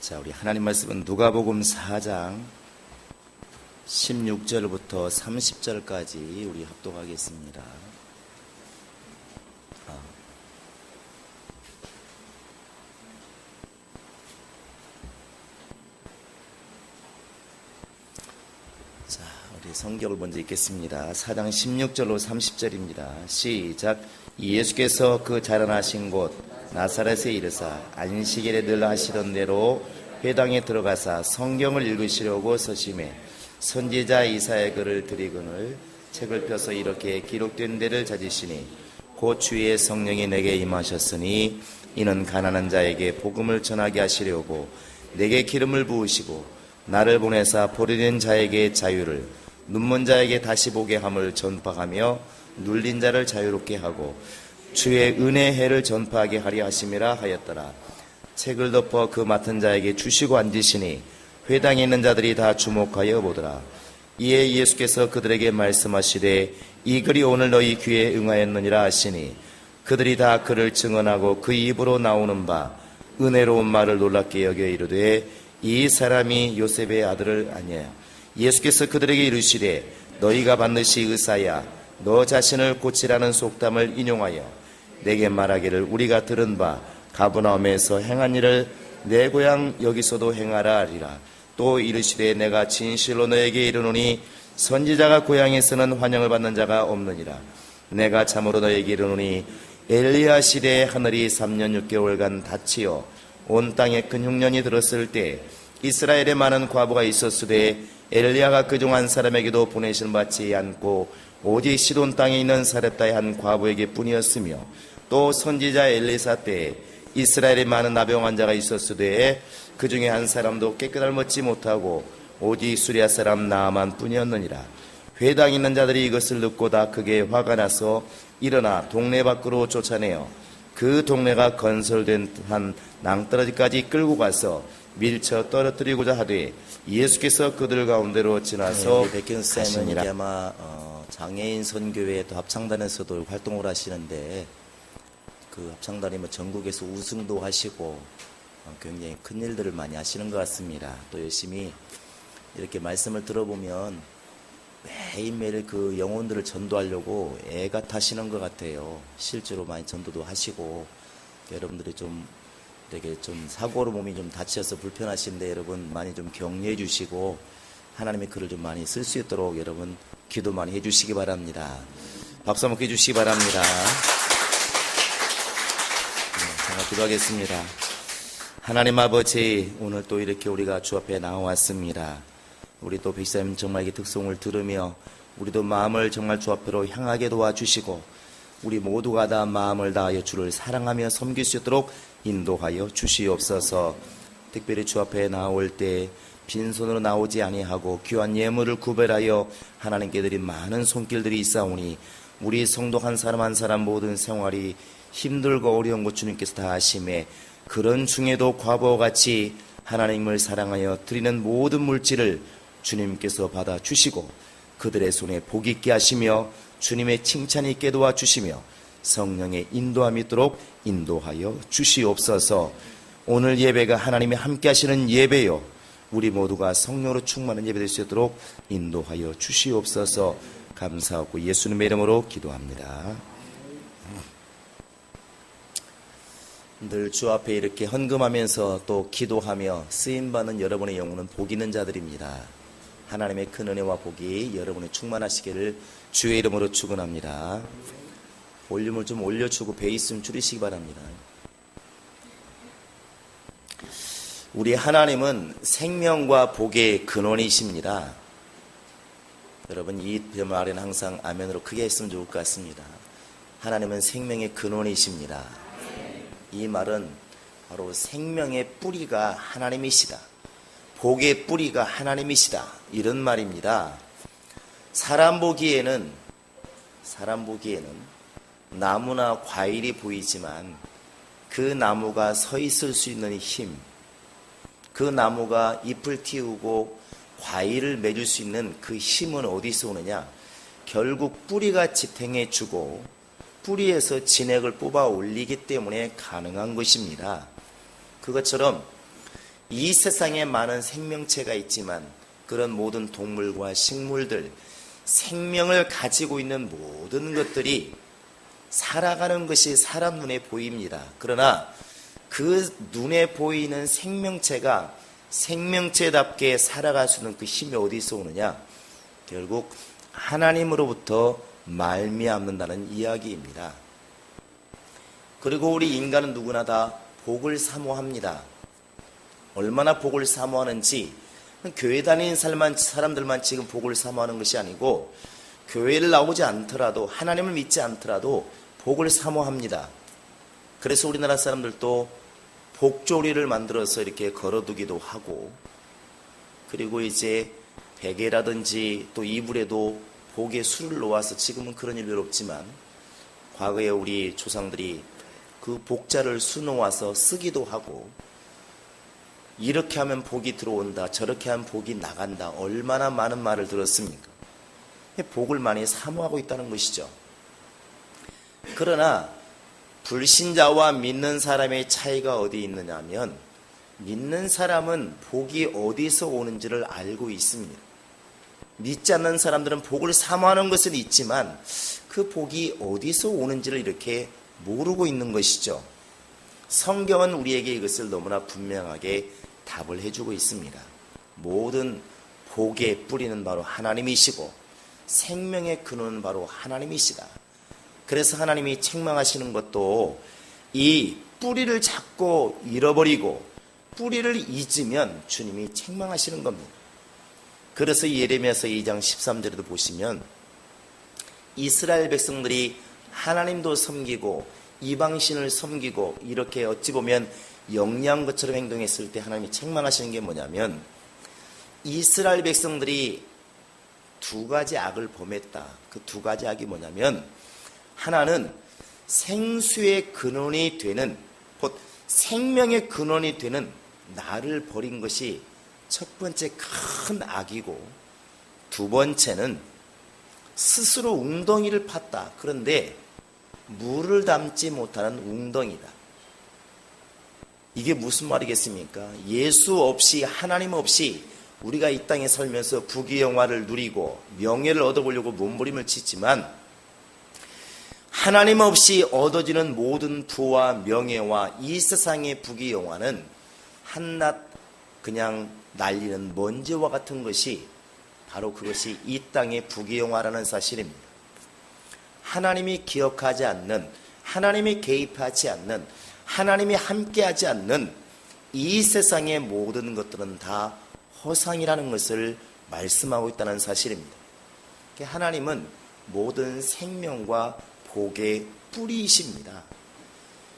자, 우리 하나님 말씀은 누가복음 4장 16절부터 30절까지 우리 합독하겠습니다. 자, 우리 성경을 먼저 읽겠습니다. 4장 16절로 30절입니다. 시작. 예수께서 그 자라나신 곳 나사렛에 이르사 안식일에 늘 하시던 대로 회당에 들어가사 성경을 읽으시려고 서심해 선지자 이사야의 글을 들이거늘 책을 펴서 이렇게 기록된 데를 찾으시니 곧 주의 성령이 내게 임하셨으니 이는 가난한 자에게 복음을 전하게 하시려고 내게 기름을 부으시고 나를 보내사 포로된 자에게 자유를 눈먼 자에게 다시 보게 함을 전파하며 눌린 자를 자유롭게 하고 주의 은혜의 해를 전파하게 하려 하심이라 하였더라. 책을 덮어 그 맡은 자에게 주시고 앉으시니 회당에 있는 자들이 다 주목하여 보더라. 이에 예수께서 그들에게 말씀하시되 이 글이 오늘 너희 귀에 응하였느니라 하시니 그들이 다 그를 증언하고 그 입으로 나오는 바 은혜로운 말을 놀랍게 여겨 이르되 이 사람이 요셉의 아들을 아니냐. 예수께서 그들에게 이르시되 너희가 반드시 의사야 너 자신을 고치라는 속담을 인용하여 내게 말하기를 우리가 들은 바 가버나움에서 행한 일을 내 고향 여기서도 행하라 하리라. 또 이르시되 내가 진실로 너에게 이르노니 선지자가 고향에서는 환영을 받는 자가 없느니라. 내가 참으로 너에게 이르노니 엘리야 시대에 하늘이 3년 6개월간 닫히어 온 땅에 큰 흉년이 들었을 때 이스라엘에 많은 과부가 있었으되 엘리야가 그중 한 사람에게도 보내신 받지 않고 오직 시돈 땅에 있는 사렙다의 한 과부에게 뿐이었으며 또 선지자 엘리사 때에 이스라엘에 많은 나병 환자가 있었으되 그 중에 한 사람도 깨끗함을 얻지 못하고 오직 수리아 사람 나아만 뿐이었느니라. 회당에 있는 자들이 이것을 듣고 다 크게 화가 나서 일어나 동네 밖으로 쫓아내어 그 동네가 건설된 한 낭떠러지까지 끌고 가서 밀쳐 떨어뜨리고자 하되 예수께서 그들 가운데로 지나서 백현쌤은 이렇게 아마 장애인 선교회 또 합창단에서도 활동을 하시는데 그 합창단이 전국에서 우승도 하시고 굉장히 큰 일들을 많이 하시는 것 같습니다. 또 열심히 이렇게 말씀을 들어보면 매일매일 그 영혼들을 전도하려고 애가 타시는 것 같아요. 실제로 많이 전도도 하시고 여러분들이 좀 되게 좀 사고로 몸이 좀 다쳐서 불편하신데 여러분 많이 좀 격려해 주시고 하나님의 글을 좀 많이 쓸 수 있도록 여러분 기도 많이 해 주시기 바랍니다. 박수 한번 해 주시기 바랍니다. 제가 기도하겠습니다. 하나님 아버지, 오늘 또 이렇게 우리가 주 앞에 나와왔습니다. 우리 또 백사님 정말 이 특송을 들으며 우리도 마음을 정말 주 앞으로 향하게 도와주시고 우리 모두가 다 마음을 다하여 주를 사랑하며 섬길 수 있도록 인도하여 주시옵소서. 특별히 주 앞에 나올 때 빈손으로 나오지 아니하고 귀한 예물을 구별하여 하나님께 드린 많은 손길들이 있사오니 우리 성도 한 사람 한 사람 모든 생활이 힘들고 어려운 것 주님께서 다 아심에 그런 중에도 과부와 같이 하나님을 사랑하여 드리는 모든 물질을 주님께서 받아주시고 그들의 손에 복 있게 하시며 주님의 칭찬이 있게 도와주시며 성령의 인도함이 있도록 인도하여 주시옵소서. 오늘 예배가 하나님이 함께 하시는 예배요 우리 모두가 성령으로 충만한 예배 될 수 있도록 인도하여 주시옵소서. 감사하고 예수님의 이름으로 기도합니다. 늘 주 앞에 이렇게 헌금하면서 또 기도하며 쓰임받는 여러분의 영혼은 복 있는 자들입니다. 하나님의 큰 은혜와 복이 여러분의 충만하시기를 주의 이름으로 축원합니다. 볼륨을 좀 올려주고 베이스 좀 줄이시기 바랍니다. 우리 하나님은 생명과 복의 근원이십니다. 여러분 이 말에는 항상 아멘으로 크게 했으면 좋을 것 같습니다. 하나님은 생명의 근원이십니다. 이 말은 바로 생명의 뿌리가 하나님이시다. 복의 뿌리가 하나님이시다. 이런 말입니다. 사람 보기에는 나무나 과일이 보이지만 그 나무가 서 있을 수 있는 힘, 그 나무가 잎을 틔우고 과일을 맺을 수 있는 그 힘은 어디서 오느냐? 결국 뿌리가 지탱해주고 뿌리에서 진액을 뽑아 올리기 때문에 가능한 것입니다. 그것처럼 이 세상에 많은 생명체가 있지만 그런 모든 동물과 식물들, 생명을 가지고 있는 모든 것들이 살아가는 것이 사람 눈에 보입니다. 그러나 그 눈에 보이는 생명체가 생명체답게 살아갈 수 있는 그 힘이 어디서 오느냐? 결국 하나님으로부터 말미암는다는 이야기입니다. 그리고 우리 인간은 누구나 다 복을 사모합니다. 얼마나 복을 사모하는지, 교회 다니는 사람들만 지금 복을 사모하는 것이 아니고 교회를 나오지 않더라도, 하나님을 믿지 않더라도 복을 사모합니다. 그래서 우리나라 사람들도 복조리를 만들어서 이렇게 걸어두기도 하고, 그리고 이제 베개라든지 또 이불에도 복의 술을 놓아서, 지금은 그런 일은 없지만 과거에 우리 조상들이 그 복자를 수놓아서 쓰기도 하고, 이렇게 하면 복이 들어온다, 저렇게 하면 복이 나간다, 얼마나 많은 말을 들었습니까? 복을 많이 사모하고 있다는 것이죠. 그러나 불신자와 믿는 사람의 차이가 어디 있느냐 하면, 믿는 사람은 복이 어디서 오는지를 알고 있습니다. 믿지 않는 사람들은 복을 사모하는 것은 있지만 그 복이 어디서 오는지를 이렇게 모르고 있는 것이죠. 성경은 우리에게 이것을 너무나 분명하게 답을 해주고 있습니다. 모든 복의 뿌리는 바로 하나님이시고 생명의 근원은 바로 하나님이시다. 그래서 하나님이 책망하시는 것도 이 뿌리를 잡고 잃어버리고 뿌리를 잊으면 주님이 책망하시는 겁니다. 그래서 예레미야서 2장 13절에도 보시면 이스라엘 백성들이 하나님도 섬기고 이방신을 섬기고 이렇게 어찌 보면 영리한 것처럼 행동했을 때 하나님이 책망하시는 게 뭐냐면, 이스라엘 백성들이 두 가지 악을 범했다. 그 두 가지 악이 뭐냐면, 하나는 생수의 근원이 되는, 곧 생명의 근원이 되는 나를 버린 것이 첫 번째 큰 악이고, 두 번째는 스스로 웅덩이를 팠다. 그런데 물을 담지 못하는 웅덩이다. 이게 무슨 말이겠습니까? 예수 없이, 하나님 없이 우리가 이 땅에 살면서 부귀영화를 누리고 명예를 얻어보려고 몸부림을 치지만, 하나님 없이 얻어지는 모든 부와 명예와 이 세상의 부귀영화는 한낱 그냥 날리는 먼지와 같은 것이, 바로 그것이 이 땅의 부귀영화라는 사실입니다. 하나님이 기억하지 않는, 하나님이 개입하지 않는, 하나님이 함께하지 않는 이 세상의 모든 것들은 다 허상이라는 것을 말씀하고 있다는 사실입니다. 하나님은 모든 생명과 복의 뿌리이십니다.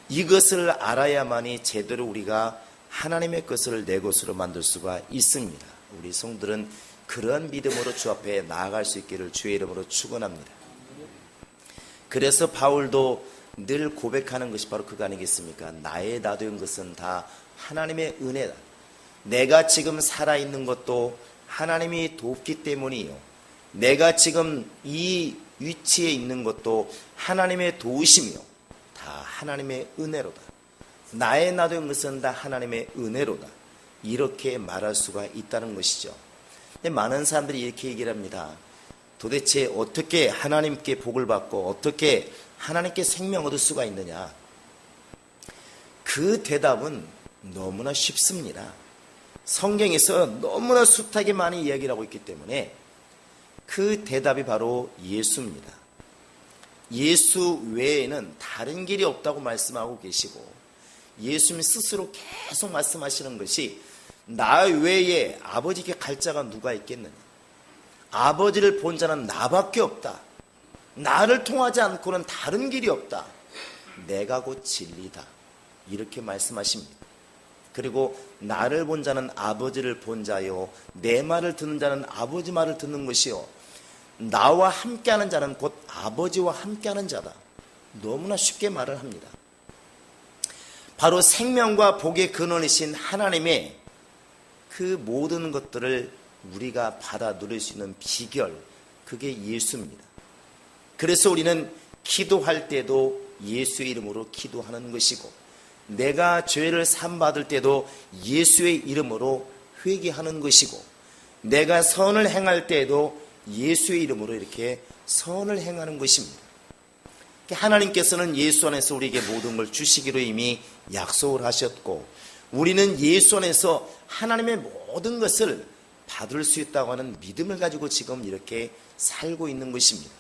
이것을 알아야만이 제대로 우리가 하나님의 것을 내 것으로 만들 수가 있습니다. 우리 성들은 그런 믿음으로 주 앞에 나아갈 수 있기를 주의 이름으로 축원합니다. 그래서 바울도 늘 고백하는 것이 바로 그거 아니겠습니까? 나의 나된 것은 다 하나님의 은혜다. 내가 지금 살아있는 것도 하나님이 돕기 때문이요, 내가 지금 이 위치에 있는 것도 하나님의 도우심이요, 다 하나님의 은혜로다. 나의 나된 것은 다 하나님의 은혜로다. 이렇게 말할 수가 있다는 것이죠. 근데 많은 사람들이 이렇게 얘기를 합니다. 도대체 어떻게 하나님께 복을 받고 어떻게 하나님께 생명 얻을 수가 있느냐? 그 대답은 너무나 쉽습니다. 성경에서 너무나 숱하게 많이 이야기를 하고 있기 때문에 그 대답이 바로 예수입니다. 예수 외에는 다른 길이 없다고 말씀하고 계시고, 예수님 스스로 계속 말씀하시는 것이, 나 외에 아버지께 갈 자가 누가 있겠느냐? 아버지를 본 자는 나밖에 없다. 나를 통하지 않고는 다른 길이 없다. 내가 곧 진리다. 이렇게 말씀하십니다. 그리고 나를 본 자는 아버지를 본 자요, 내 말을 듣는 자는 아버지 말을 듣는 것이요, 나와 함께하는 자는 곧 아버지와 함께하는 자다. 너무나 쉽게 말을 합니다. 바로 생명과 복의 근원이신 하나님의 그 모든 것들을 우리가 받아 누릴 수 있는 비결, 그게 예수입니다. 그래서 우리는 기도할 때도 예수의 이름으로 기도하는 것이고, 내가 죄를 사함받을 때도 예수의 이름으로 회개하는 것이고, 내가 선을 행할 때에도 예수의 이름으로 이렇게 선을 행하는 것입니다. 하나님께서는 예수 안에서 우리에게 모든 걸 주시기로 이미 약속을 하셨고, 우리는 예수 안에서 하나님의 모든 것을 받을 수 있다고 하는 믿음을 가지고 지금 이렇게 살고 있는 것입니다.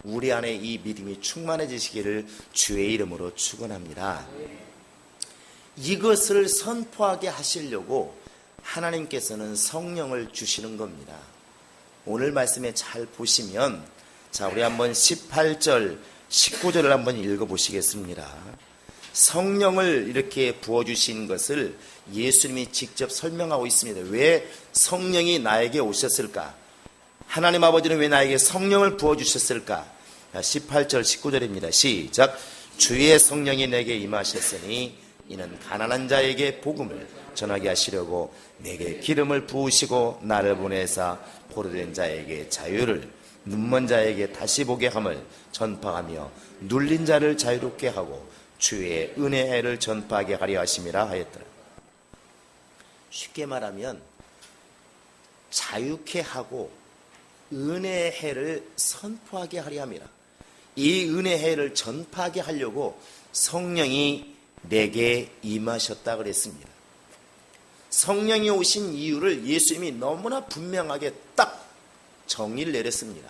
우리 안에 이 믿음이 충만해지시기를 주의 이름으로 축원합니다. 이것을 선포하게 하시려고 하나님께서는 성령을 주시는 겁니다. 오늘 말씀에 잘 보시면, 자, 우리 한번 18절, 19절을 한번 읽어보시겠습니다. 성령을 이렇게 부어주신 것을 예수님이 직접 설명하고 있습니다. 왜 성령이 나에게 오셨을까? 하나님 아버지는 왜 나에게 성령을 부어주셨을까? 18절, 19절입니다. 시작. 주의 성령이 내게 임하셨으니 이는 가난한 자에게 복음을 전하게 하시려고 내게 기름을 부으시고 나를 보내사 포로된 자에게 자유를, 눈먼 자에게 다시 보게 함을 전파하며 눌린 자를 자유롭게 하고 주의 은혜의 해를 전파하게 하려 하심이라 하였더라. 쉽게 말하면 자유케 하고 은혜의 해를 선포하게 하려 함이라. 이 은혜의 해를 전파하게 하려고 성령이 내게 임하셨다 그랬습니다. 성령이 오신 이유를 예수님이 너무나 분명하게 딱 정의를 내렸습니다.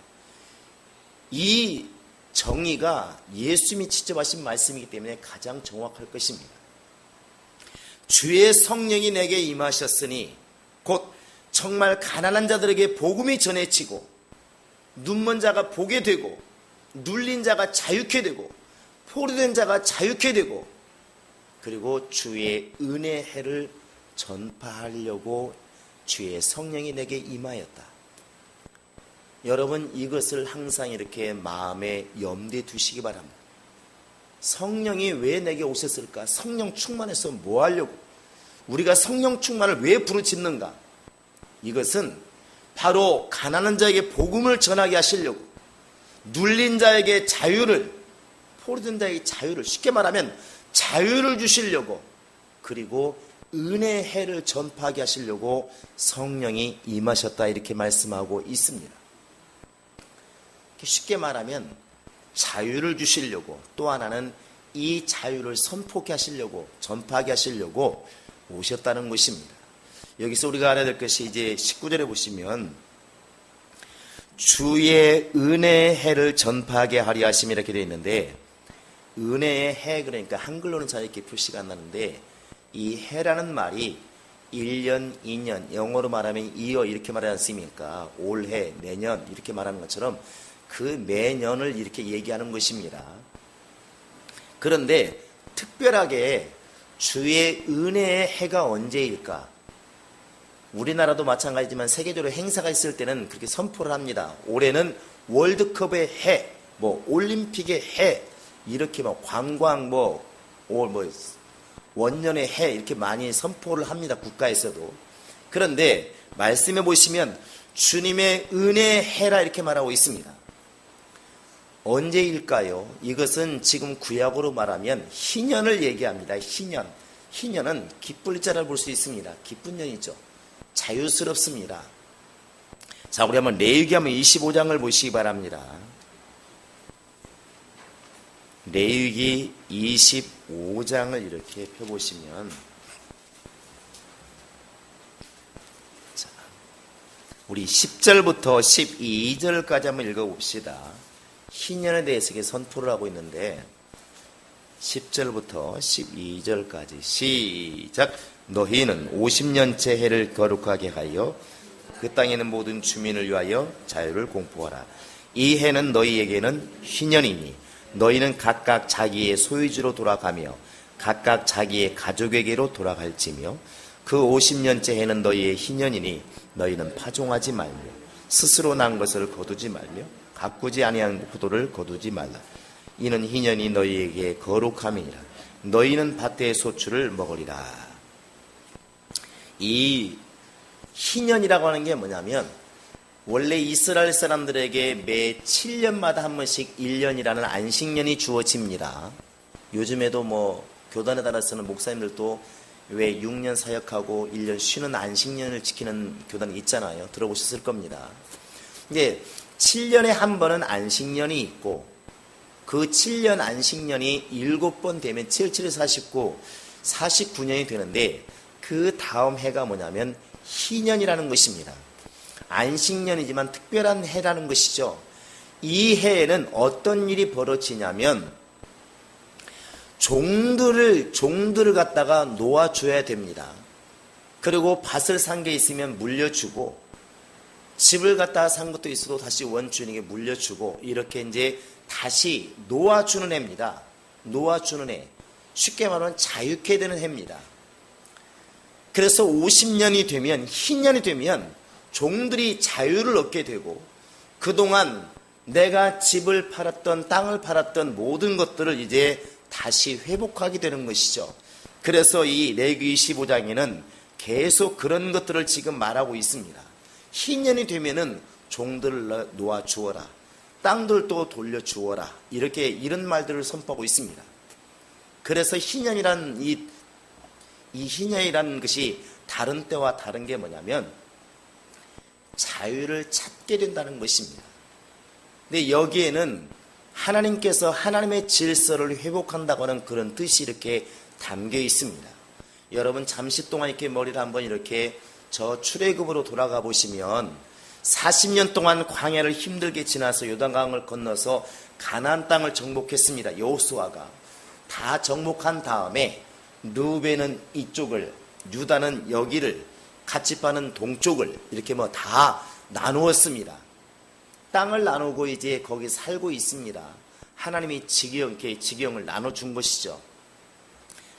이 정의가 예수님이 직접 하신 말씀이기 때문에 가장 정확할 것입니다. 주의 성령이 내게 임하셨으니 곧 정말 가난한 자들에게 복음이 전해지고, 눈먼 자가 보게 되고, 눌린 자가 자유케 되고, 포로된 자가 자유케 되고, 그리고 주의 은혜의 해를 전파하려고 주의 성령이 내게 임하였다. 여러분, 이것을 항상 이렇게 마음에 염두에 두시기 바랍니다. 성령이 왜 내게 오셨을까? 성령 충만해서 뭐 하려고? 우리가 성령 충만을 왜 부르짖는가? 이것은 바로 가난한 자에게 복음을 전하게 하시려고, 눌린 자에게 자유를, 포로된 자에게 자유를, 쉽게 말하면 자유를 주시려고, 그리고 은혜의 해를 전파하게 하시려고 성령이 임하셨다, 이렇게 말씀하고 있습니다. 쉽게 말하면 자유를 주시려고, 또 하나는 이 자유를 선포하게 하시려고, 전파하게 하시려고 오셨다는 것입니다. 여기서 우리가 알아야 될 것이 이제 19절에 보시면 주의 은혜의 해를 전파하게 하려 하심이 이렇게 되어 있는데, 은혜의 해, 그러니까 한글로는 잘 이렇게 표시가 안 나는데, 이 해라는 말이 1년, 2년, 영어로 말하면 year 이렇게 말하지 않습니까? 올해, 내년 이렇게 말하는 것처럼 그 매년을 이렇게 얘기하는 것입니다. 그런데 특별하게 주의 은혜의 해가 언제일까? 우리나라도 마찬가지지만 세계적으로 행사가 있을 때는 그렇게 선포를 합니다. 올해는 월드컵의 해, 뭐 올림픽의 해, 이렇게 막 관광 원년의 해, 이렇게 많이 선포를 합니다. 국가에서도. 그런데 말씀해 보시면 주님의 은혜의 해라 이렇게 말하고 있습니다. 언제일까요? 이것은 지금 구약으로 말하면 희년을 얘기합니다. 희년. 희년은 기쁠 자를 볼 수 있습니다. 기쁜 년이죠. 자유스럽습니다. 자, 우리 한번 레위기 한번 25장을 보시기 바랍니다. 레위기 25장을 이렇게 펴보시면, 자, 우리 10절부터 12절까지 한번 읽어봅시다. 희년에 대해서 이렇게 선포를 하고 있는데, 10절부터 12절까지 시작. 너희는 50년째 해를 거룩하게 하여 그 땅에 있는 모든 주민을 위하여 자유를 공포하라. 이 해는 너희에게는 희년이니 너희는 각각 자기의 소유지로 돌아가며 각각 자기의 가족에게로 돌아갈지며, 그 50년째 해는 너희의 희년이니 너희는 파종하지 말며 스스로 난 것을 거두지 말며 가꾸지 아니한 포도를 거두지 말라. 이는 희년이 너희에게 거룩함이니라. 너희는 밭의 소출을 먹으리라. 이 희년이라고 하는 게 뭐냐면, 원래 이스라엘 사람들에게 매 7년마다 한 번씩 1년이라는 안식년이 주어집니다. 요즘에도 뭐 교단에 따라서는 목사님들도 왜 6년 사역하고 1년 쉬는 안식년을 지키는 교단이 있잖아요. 들어보셨을 겁니다. 근데 7년에 한 번은 안식년이 있고 그 7년 안식년이 7번 되면 7, 7에 49, 49년이 되는데 그 다음 해가 뭐냐면 희년이라는 것입니다. 안식년이지만 특별한 해라는 것이죠. 이 해에는 어떤 일이 벌어지냐면 종들을 갖다가 놓아줘야 됩니다. 그리고 밭을 산 게 있으면 물려주고 집을 갖다가 산 것도 있어도 다시 원주인에게 물려주고 이렇게 이제 다시 놓아주는 해입니다. 놓아주는 해. 쉽게 말하면 자유케 되는 해입니다. 그래서 50년이 되면 희년이 되면 종들이 자유를 얻게 되고 그동안 내가 집을 팔았던 땅을 팔았던 모든 것들을 이제 다시 회복하게 되는 것이죠. 그래서 이 레위기 25장에는 계속 그런 것들을 지금 말하고 있습니다. 희년이 되면은 종들을 놓아 주어라. 땅들도 돌려 주어라. 이렇게 이런 말들을 선포하고 있습니다. 그래서 희년이란 이 희년이라는 것이 다른 때와 다른 게 뭐냐면 자유를 찾게 된다는 것입니다. 근데 여기에는 하나님께서 하나님의 질서를 회복한다고 하는 그런 뜻이 이렇게 담겨 있습니다. 여러분 잠시 동안 이렇게 머리를 한번 이렇게 저 출애굽으로 돌아가 보시면 40년 동안 광야를 힘들게 지나서 요단강을 건너서 가나안 땅을 정복했습니다. 여호수아가 다 정복한 다음에 르우벤은 이쪽을, 유다는 여기를, 갓지파는 동쪽을 이렇게 뭐 다 나누었습니다. 땅을 나누고 이제 거기 살고 있습니다. 하나님이 지경을 나눠준 것이죠.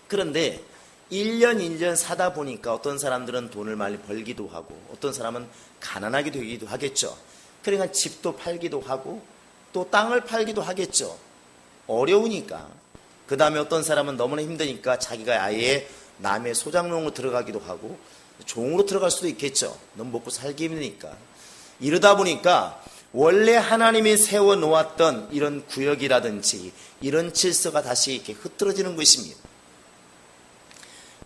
그런데 1년 사다 보니까 어떤 사람들은 돈을 많이 벌기도 하고 어떤 사람은 가난하게 되기도 하겠죠. 그러니까 집도 팔기도 하고 또 땅을 팔기도 하겠죠. 어려우니까. 그 다음에 어떤 사람은 너무나 힘드니까 자기가 아예 남의 소장농으로 들어가기도 하고 종으로 들어갈 수도 있겠죠. 너무 먹고 살기 힘드니까. 이러다 보니까 원래 하나님이 세워놓았던 이런 구역이라든지 이런 질서가 다시 이렇게 흐트러지는 것입니다.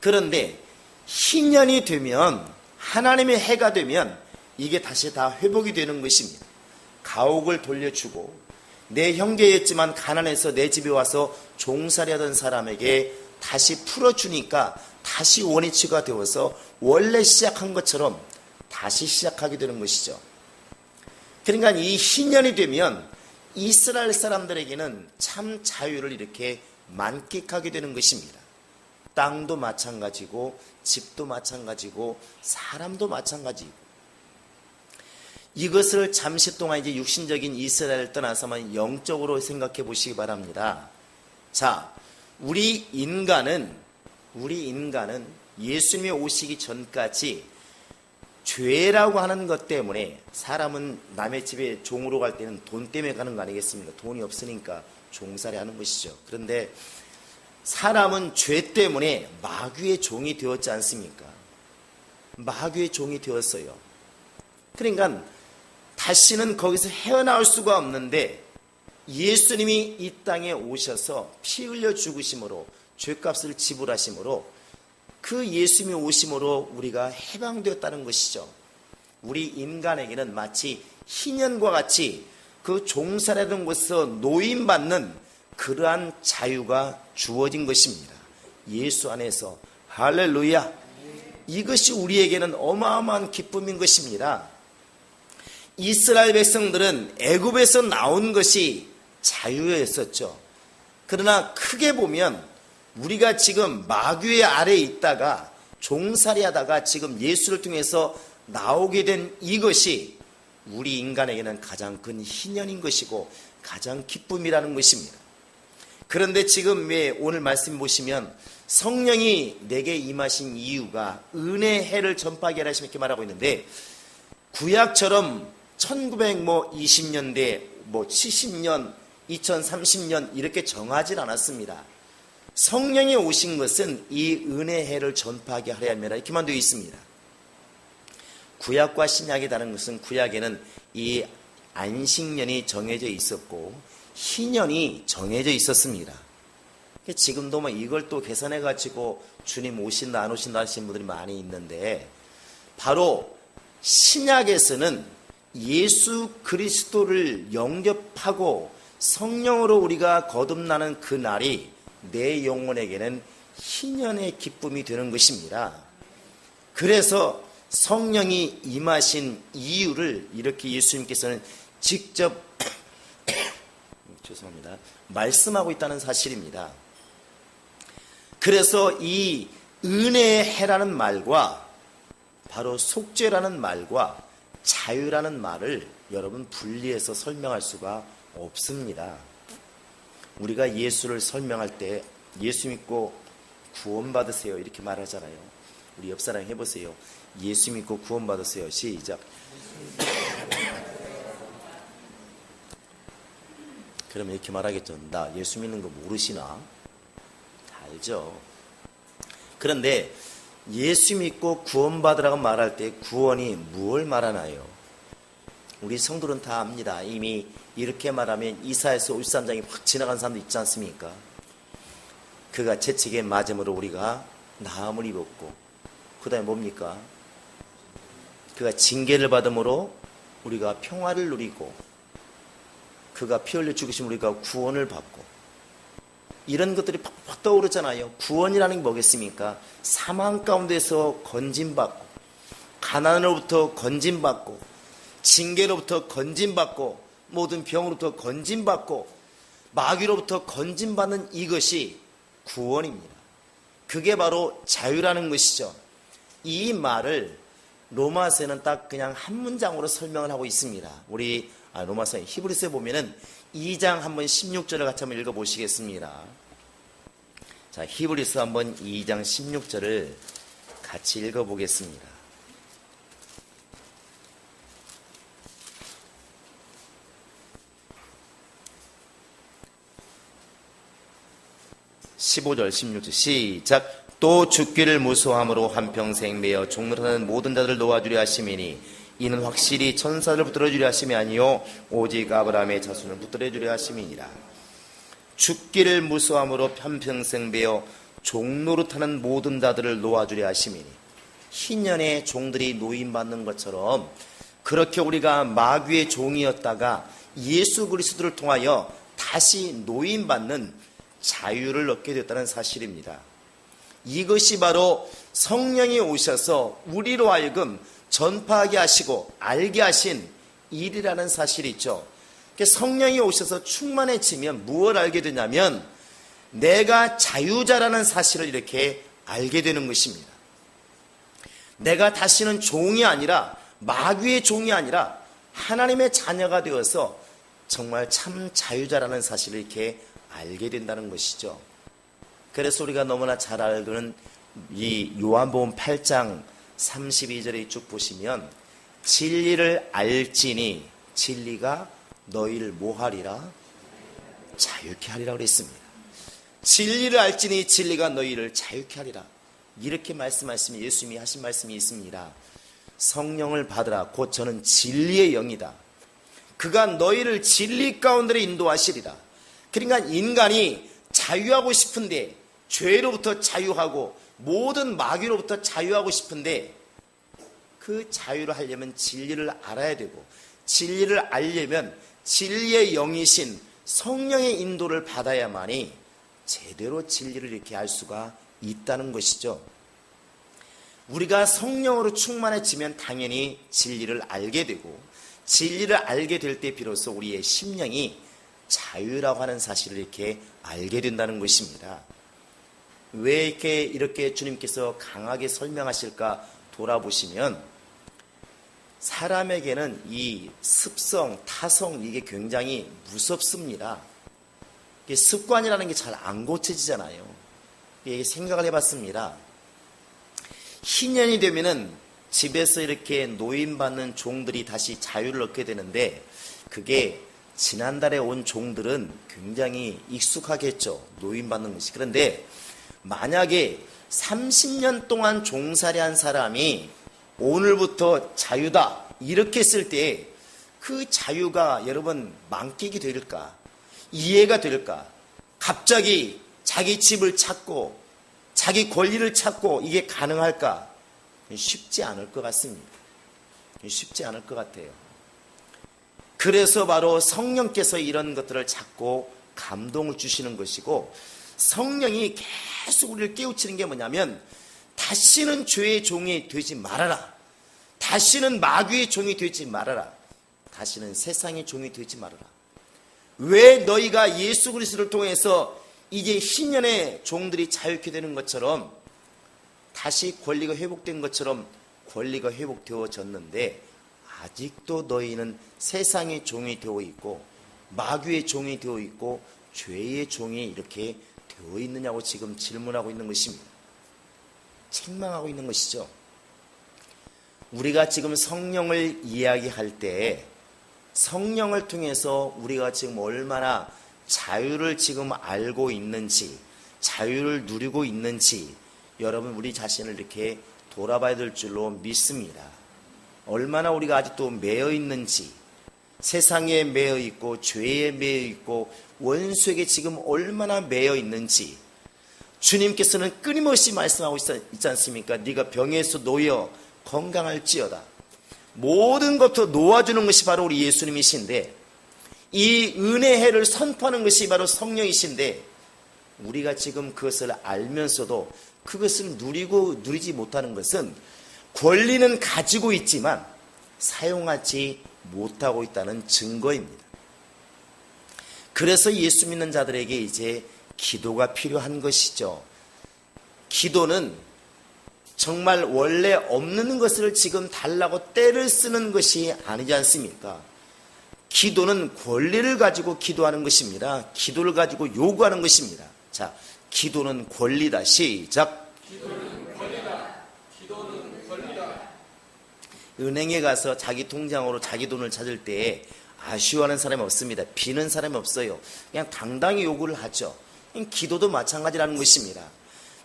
그런데 희년이 되면 하나님의 해가 되면 이게 다시 다 회복이 되는 것입니다. 가옥을 돌려주고 내 형제였지만 가난해서 내 집에 와서 종살이하던 사람에게 다시 풀어주니까 다시 원위치가 되어서 원래 시작한 것처럼 다시 시작하게 되는 것이죠. 그러니까 이 희년이 되면 이스라엘 사람들에게는 참 자유를 이렇게 만끽하게 되는 것입니다. 땅도 마찬가지고 집도 마찬가지고 사람도 마찬가지고 이것을 잠시 동안 이제 육신적인 이스라엘을 떠나서만 영적으로 생각해 보시기 바랍니다. 자, 우리 인간은 예수님이 오시기 전까지 죄라고 하는 것 때문에 사람은 남의 집에 종으로 갈 때는 돈 때문에 가는 거 아니겠습니까? 돈이 없으니까 종살이 하는 것이죠. 그런데 사람은 죄 때문에 마귀의 종이 되었지 않습니까? 마귀의 종이 되었어요. 그러니까 다시는 거기서 헤어나올 수가 없는데 예수님이 이 땅에 오셔서 피 흘려 죽으심으로 죄값을 지불하심으로 그 예수님이 오심으로 우리가 해방되었다는 것이죠. 우리 인간에게는 마치 희년과 같이 그 종살이하던 곳에서 노임받는 그러한 자유가 주어진 것입니다. 예수 안에서. 할렐루야. 이것이 우리에게는 어마어마한 기쁨인 것입니다. 이스라엘 백성들은 애굽에서 나온 것이 자유였었죠. 그러나 크게 보면 우리가 지금 마귀의 아래에 있다가 종살이 하다가 지금 예수를 통해서 나오게 된 이것이 우리 인간에게는 가장 큰 희년인 것이고 가장 기쁨이라는 것입니다. 그런데 지금 왜 오늘 말씀 보시면 성령이 내게 임하신 이유가 은혜의 해를 전파하게 하시면 이렇게 말하고 있는데 구약처럼 1920년대 70년 2030년 이렇게 정하진 않았습니다. 성령이 오신 것은 이 은혜의 해를 전파하게 하려 함이라 이렇게만 되어 있습니다. 구약과 신약이 다른 것은 구약에는 이 안식년이 정해져 있었고 희년이 정해져 있었습니다. 지금도 뭐 이걸 또 개선해 가지고 주님 오신다 안 오신다 하시는 분들이 많이 있는데, 바로 신약에서는 예수 그리스도를 영접하고 성령으로 우리가 거듭나는 그 날이 내 영혼에게는 희년의 기쁨이 되는 것입니다. 그래서 성령이 임하신 이유를 이렇게 예수님께서는 직접 죄송합니다. 말씀하고 있다는 사실입니다. 그래서 이 은혜의 해라는 말과 바로 속죄라는 말과 자유라는 말을 여러분 분리해서 설명할 수가 없습니다. 우리가 예수를 설명할 때 예수 믿고 구원받으세요 이렇게 말하잖아요. 우리 옆 사람 해보세요. 예수 믿고 구원받으세요. 시작. 그러면 이렇게 말하겠죠. 나 예수 믿는 거 모르시나? 다 알죠. 그런데 예수 믿고 구원받으라고 말할 때 구원이 무엇을 말하나요? 우리 성도는 다 압니다. 이미 이렇게 말하면 이사야서 53장이 확 지나간 사람도 있지 않습니까? 그가 채찍에 맞음으로 우리가 나음을 입었고, 그 다음에 뭡니까? 그가 징계를 받음으로 우리가 평화를 누리고, 그가 피 흘려 죽으시면 우리가 구원을 받고, 이런 것들이 팍팍 떠오르잖아요. 구원이라는 게 뭐겠습니까? 사망 가운데서 건진받고, 가난으로부터 건진받고, 징계로부터 건진받고, 모든 병으로부터 건진받고, 마귀로부터 건진받는 이것이 구원입니다. 그게 바로 자유라는 것이죠. 이 말을 로마서에는 딱 그냥 한 문장으로 설명을 하고 있습니다. 우리 로마서 히브리서에 보면은 2장 한번 16절을 같이 한번 읽어보시겠습니다. 자, 히브리서 한번 2장 16절을 같이 읽어보겠습니다. 15절 16절 시작. 또 죽기를 무서워함으로 한평생 매어 종노릇하는 모든 자들을 놓아주려 하심이니 이는 확실히 천사를 붙들어 주려 하심이 아니요 오직 아브라함의 자손을 붙들어 주려 하심이니라. 죽기를 무서워함으로 한평생 매어 종노릇하는 모든 자들을 놓아주려 하심이니, 희년의 종들이 노임받는 것처럼 그렇게 우리가 마귀의 종이었다가 예수 그리스도를 통하여 다시 노임받는 자유를 얻게 됐다는 사실입니다. 이것이 바로 성령이 오셔서 우리로 하여금 전파하게 하시고 알게 하신 일이라는 사실이 있죠. 성령이 오셔서 충만해지면 무엇을 알게 되냐면 내가 자유자라는 사실을 이렇게 알게 되는 것입니다. 내가 다시는 종이 아니라, 마귀의 종이 아니라 하나님의 자녀가 되어서 정말 참 자유자라는 사실을 이렇게 알게 된다는 것이죠. 그래서 우리가 너무나 잘 알는 이 요한복음 8장 32절에 쭉 보시면 진리를 알지니 진리가 너희를 뭐하리라? 자유케 하리라 그랬습니다. 진리를 알지니 진리가 너희를 자유케 하리라. 이렇게 말씀하시면 예수님이 하신 말씀이 있습니다. 성령을 받으라. 곧 저는 진리의 영이다. 그가 너희를 진리 가운데로 인도하시리라. 그러니까 인간이 자유하고 싶은데, 죄로부터 자유하고 모든 마귀로부터 자유하고 싶은데, 그 자유를 하려면 진리를 알아야 되고, 진리를 알려면 진리의 영이신 성령의 인도를 받아야만이 제대로 진리를 이렇게 알 수가 있다는 것이죠. 우리가 성령으로 충만해지면 당연히 진리를 알게 되고, 진리를 알게 될 때 비로소 우리의 심령이 자유라고 하는 사실을 이렇게 알게 된다는 것입니다. 왜 이렇게 주님께서 강하게 설명하실까 돌아보시면, 사람에게는 이 습성, 타성, 이게 굉장히 무섭습니다. 이게 습관이라는 게 잘 안 고쳐지잖아요. 이게 생각을 해봤습니다. 희년이 되면은 집에서 이렇게 노임받는 종들이 다시 자유를 얻게 되는데, 그게 지난달에 온 종들은 굉장히 익숙하겠죠. 노임받는 것이. 그런데 만약에 30년 동안 종살이한 사람이 오늘부터 자유다 이렇게 했을 때 그 자유가 여러분 망각이 될까? 이해가 될까? 갑자기 자기 집을 찾고 자기 권리를 찾고 이게 가능할까? 쉽지 않을 것 같습니다. 쉽지 않을 것 같아요. 그래서 바로 성령께서 이런 것들을 찾고 감동을 주시는 것이고, 성령이 계속 우리를 깨우치는 게 뭐냐면, 다시는 죄의 종이 되지 말아라. 다시는 마귀의 종이 되지 말아라. 다시는 세상의 종이 되지 말아라. 왜 너희가 예수 그리스도를 통해서 이제 신년의 종들이 자유케 되는 것처럼, 다시 권리가 회복된 것처럼 권리가 회복되어졌는데 아직도 너희는 세상의 종이 되어 있고 마귀의 종이 되어 있고 죄의 종이 이렇게 되어 있느냐고 지금 질문하고 있는 것입니다. 책망하고 있는 것이죠. 우리가 지금 성령을 이야기할 때 성령을 통해서 우리가 지금 얼마나 자유를 지금 알고 있는지, 자유를 누리고 있는지 여러분 우리 자신을 이렇게 돌아봐야 될 줄로 믿습니다. 얼마나 우리가 아직도 매여 있는지, 세상에 매여 있고 죄에 매여 있고 원수에게 지금 얼마나 매여 있는지, 주님께서는 끊임없이 말씀하고 있지 않습니까? 네가 병에서 놓여 건강할지어다. 모든 것부터 놓아주는 것이 바로 우리 예수님이신데, 이 은혜의 해를 선포하는 것이 바로 성령이신데, 우리가 지금 그것을 알면서도 그것을 누리지 못하는 것은 권리는 가지고 있지만 사용하지 못하고 있다는 증거입니다. 그래서 예수 믿는 자들에게 이제 기도가 필요한 것이죠. 기도는 정말 원래 없는 것을 지금 달라고 떼를 쓰는 것이 아니지 않습니까? 기도는 권리를 가지고 기도하는 것입니다. 기도를 가지고 요구하는 것입니다. 자, 기도는 권리다. 시작. 기도는 권리다. 기도는 권리다. 은행에 가서 자기 통장으로 자기 돈을 찾을 때 아쉬워하는 사람이 없습니다. 비는 사람이 없어요. 그냥 당당히 요구를 하죠. 기도도 마찬가지라는 것입니다.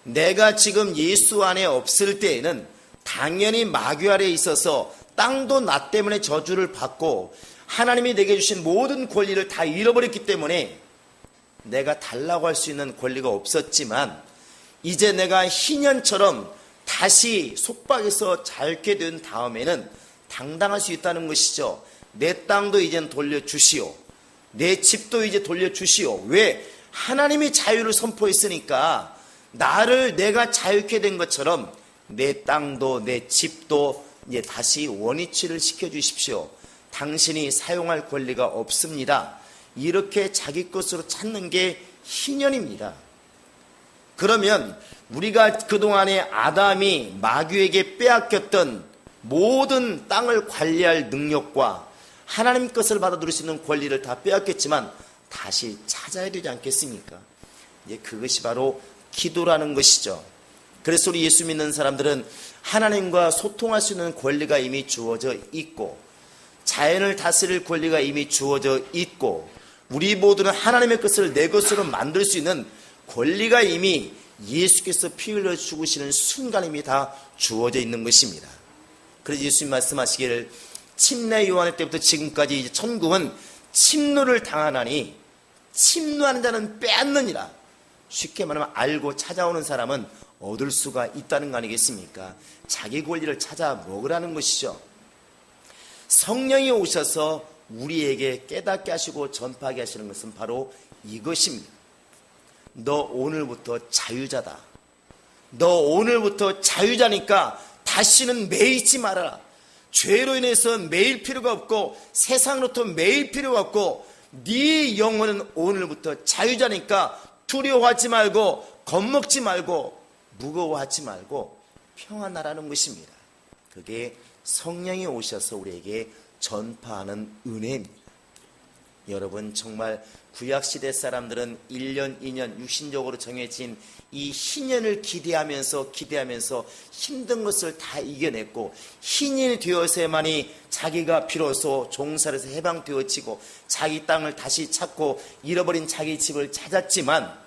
내가 지금 예수 안에 없을 때에는 당연히 마귀 아래에 있어서 땅도 나 때문에 저주를 받고 하나님이 내게 주신 모든 권리를 다 잃어버렸기 때문에 내가 달라고 할 수 있는 권리가 없었지만, 이제 내가 희년처럼 다시 속박에서 자유케 된 다음에는 당당할 수 있다는 것이죠. 내 땅도 이젠 돌려주시오. 내 집도 이제 돌려주시오. 왜? 하나님이 자유를 선포했으니까 나를 내가 자유케 된 것처럼 내 땅도 내 집도 이제 다시 원위치를 시켜주십시오. 당신이 사용할 권리가 없습니다. 이렇게 자기 것으로 찾는 게 희년입니다. 그러면 우리가 그동안에 아담이 마귀에게 빼앗겼던 모든 땅을 관리할 능력과 하나님 것을 받아 누릴 수 있는 권리를 다 빼앗겼지만 다시 찾아야 되지 않겠습니까? 이제 그것이 바로 기도라는 것이죠. 그래서 우리 예수 믿는 사람들은 하나님과 소통할 수 있는 권리가 이미 주어져 있고, 자연을 다스릴 권리가 이미 주어져 있고, 우리 모두는 하나님의 것을 내 것으로 만들 수 있는 권리가 이미 예수께서 피 흘려 죽으시는 순간 이미 다 주어져 있는 것입니다. 그래서 예수님 말씀하시기를 침례 요한의 때부터 지금까지 이제 천국은 침노를 당하나니 침노하는 자는 빼앗느니라. 쉽게 말하면 알고 찾아오는 사람은 얻을 수가 있다는 거 아니겠습니까? 자기 권리를 찾아 먹으라는 것이죠. 성령이 오셔서 우리에게 깨닫게 하시고 전파하게 하시는 것은 바로 이것입니다. 너 오늘부터 자유자다. 너 오늘부터 자유자니까 다시는 매이지 말아라. 죄로 인해서 매일 필요가 없고 세상으로부터 매일 필요가 없고 네 영혼은 오늘부터 자유자니까 두려워하지 말고 겁먹지 말고 무거워하지 말고 평안하라는 것입니다. 그게 성령이 오셔서 우리에게 전파하는 은혜입니다. 여러분, 정말 구약시대 사람들은 1년, 2년 육신적으로 정해진 이 희년을 기대하면서 힘든 것을 다 이겨냈고, 희년이 되어서야만이 자기가 비로소 종살에서 해방되어지고 자기 땅을 다시 찾고 잃어버린 자기 집을 찾았지만,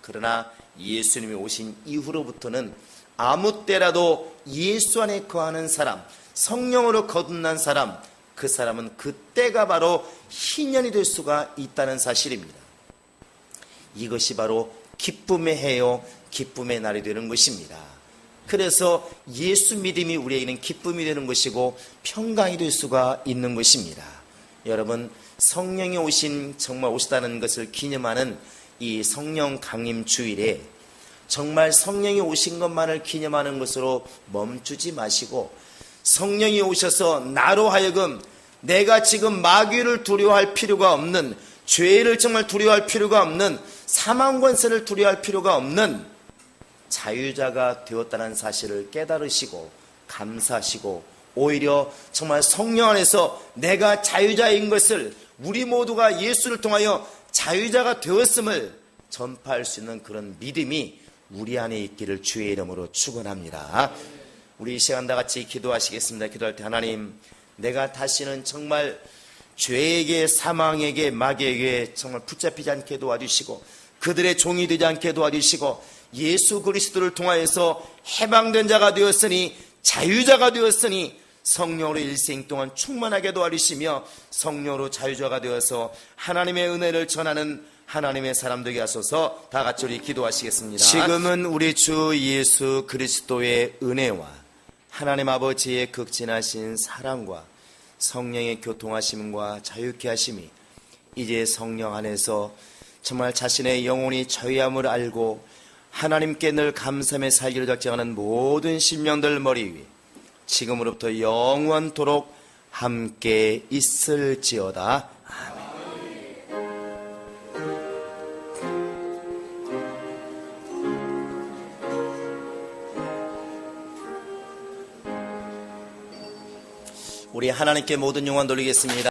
그러나 예수님이 오신 이후로부터는 아무 때라도 예수 안에 거하는 사람, 성령으로 거듭난 사람, 그 사람은 그때가 바로 희년이 될 수가 있다는 사실입니다. 이것이 바로 기쁨의 해요, 기쁨의 날이 되는 것입니다. 그래서 예수 믿음이 우리에게는 기쁨이 되는 것이고 평강이 될 수가 있는 것입니다. 여러분, 성령이 정말 오시다는 것을 기념하는 이 성령 강림 주일에 정말 성령이 오신 것만을 기념하는 것으로 멈추지 마시고, 성령이 오셔서 나로 하여금 내가 지금 마귀를 두려워할 필요가 없는, 죄를 정말 두려워할 필요가 없는, 사망 권세를 두려워할 필요가 없는 자유자가 되었다는 사실을 깨달으시고 감사하시고, 오히려 정말 성령 안에서 내가 자유자인 것을, 우리 모두가 예수를 통하여 자유자가 되었음을 전파할 수 있는 그런 믿음이 우리 안에 있기를 주의 이름으로 축원합니다. 우리 이 시간 다 같이 기도하시겠습니다. 기도할 때, 하나님, 내가 다시는 정말 죄에게, 사망에게, 마귀에게 정말 붙잡히지 않게 도와주시고, 그들의 종이 되지 않게 도와주시고, 예수 그리스도를 통하여서 해방된 자가 되었으니, 자유자가 되었으니 성령으로 일생 동안 충만하게 도와주시며 성령으로 자유자가 되어서 하나님의 은혜를 전하는 하나님의 사람 되게 하소서. 다 같이 우리 기도하시겠습니다. 지금은 우리 주 예수 그리스도의 은혜와 하나님 아버지의 극진하신 사랑과 성령의 교통하심과 자유케 하심이 이제 성령 안에서 정말 자신의 영혼이 저희함을 알고 하나님께 늘 감사하며 살기를 작정하는 모든 심령들 머리 위에 지금으로부터 영원토록 함께 있을지어다. 아멘. 우리 하나님께 모든 영광 돌리겠습니다.